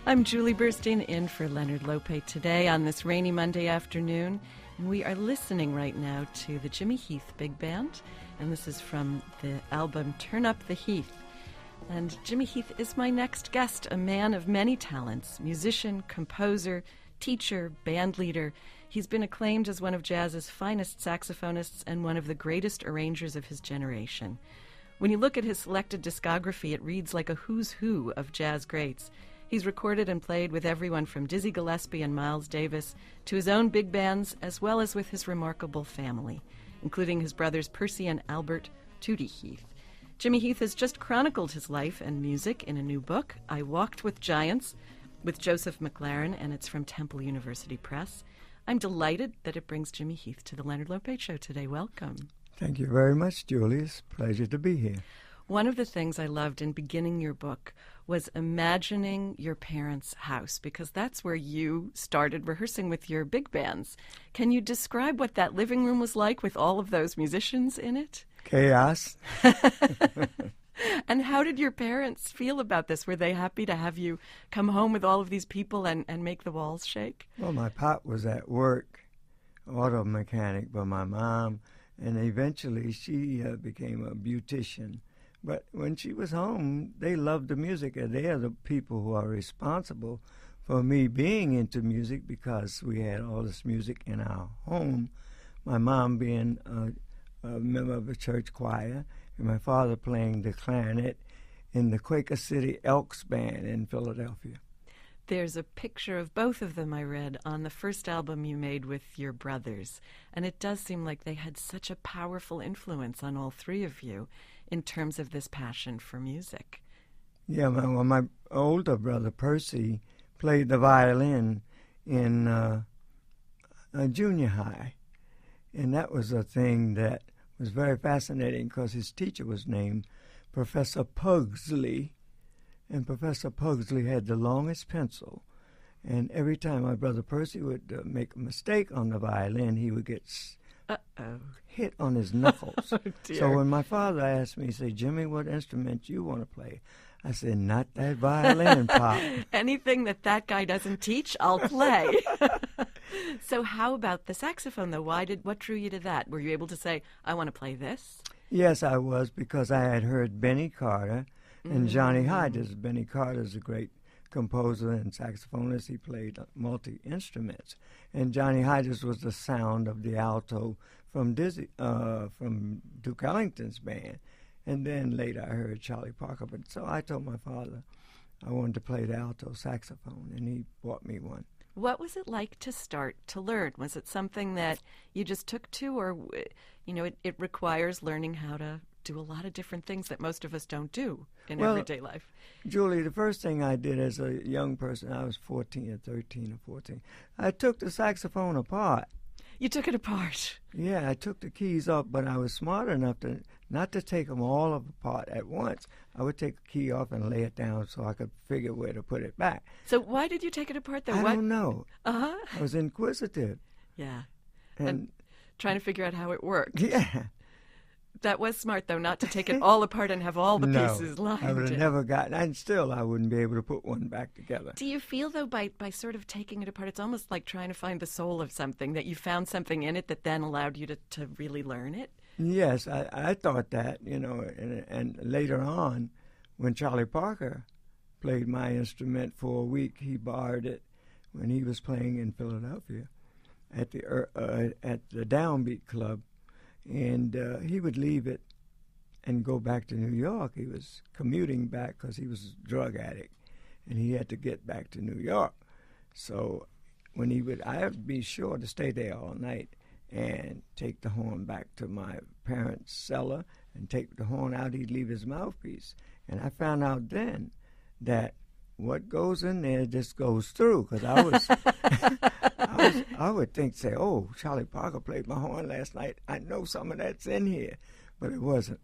I'm Julie Burstein in for Leonard Lope today on this rainy Monday afternoon. And we are listening right now to the Jimmy Heath Big Band. And this is from the album Turn Up the Heath. And Jimmy Heath is my next guest, a man of many talents, musician, composer, teacher, band leader. He's been acclaimed as one of jazz's finest saxophonists and one of the greatest arrangers of his generation. When you look at his selected discography, it reads like a who's who of jazz greats. He's recorded and played with everyone from Dizzy Gillespie and Miles Davis to his own big bands, as well as with his remarkable family, including his brothers Percy and Albert, Tootie Heath. Jimmy Heath has just chronicled his life and music in a new book, I Walked with Giants, with Joseph McLaren, and it's from Temple University Press. I'm delighted that it brings Jimmy Heath to the Leonard Lope Show today. Welcome. Thank you very much, Julie. It's a pleasure to be here. One of the things I loved in beginning your book was imagining your parents' house, because that's where you started rehearsing with your big bands. Can you describe what that living room was like with all of those musicians in it? Chaos. And how did your parents feel about this? Were they happy to have you come home with all of these people and make the walls shake? Well, my pop was at work, auto mechanic, but my mom, and eventually she became a beautician. But when she was home, they loved the music, and they are the people who are responsible for me being into music, because we had all this music in our home. My mom being a member of the church choir, and my father playing the clarinet in the Quaker City Elks Band in Philadelphia. There's a picture of both of them I read on the first album you made with your brothers, and it does seem like they had such a powerful influence on all three of you in terms of this passion for music. Yeah, my older brother, Percy, played the violin in junior high, and that was a thing that was very fascinating because his teacher was named Professor Pugsley, and Professor Pugsley had the longest pencil, and every time my brother Percy would make a mistake on the violin, he would get hit on his knuckles. Oh, dear. So when my father asked me, he said, "Jimmy, what instrument you want to play?" I said, "Not that violin, Pop." Anything that guy doesn't teach, I'll play. So how about the saxophone, though? What drew you to that? Were you able to say, I want to play this? Yes, I was, because I had heard Benny Carter and Johnny Hodges. Benny Carter is a great composer and saxophonist. He played multi-instruments. And Johnny Hodges was the sound of the alto from Duke Ellington's band. And then later I heard Charlie Parker. But so I told my father I wanted to play the alto saxophone, and he bought me one. What was it like to start to learn? Was it something that you just took to, or, it requires learning how to do a lot of different things that most of us don't do in everyday life? Julie, the first thing I did as a young person, I was 14 or 13 or 14, I took the saxophone apart. You took it apart? Yeah, I took the keys off, but I was smart enough not to take them all apart at once. I would take a key off and lay it down so I could figure where to put it back. So why did you take it apart, though? I don't know. Uh-huh. I was inquisitive. Yeah. And trying to figure out how it worked. Yeah. That was smart, though, not to take it all apart and have all the pieces lined. I would have never gotten, and still I wouldn't be able to put one back together. Do you feel, though, by sort of taking it apart, it's almost like trying to find the soul of something, that you found something in it that then allowed you to really learn it? Yes, I thought that, and later on, when Charlie Parker played my instrument for a week, he borrowed it when he was playing in Philadelphia at the Downbeat Club. And he would leave it and go back to New York. He was commuting back because he was a drug addict, and he had to get back to New York. So when I'd be sure to stay there all night and take the horn back to my parents' cellar and take the horn out. He'd leave his mouthpiece. And I found out then that what goes in there just goes through, because I would say, oh, Charlie Parker played my horn last night. I know some of that's in here, but it wasn't.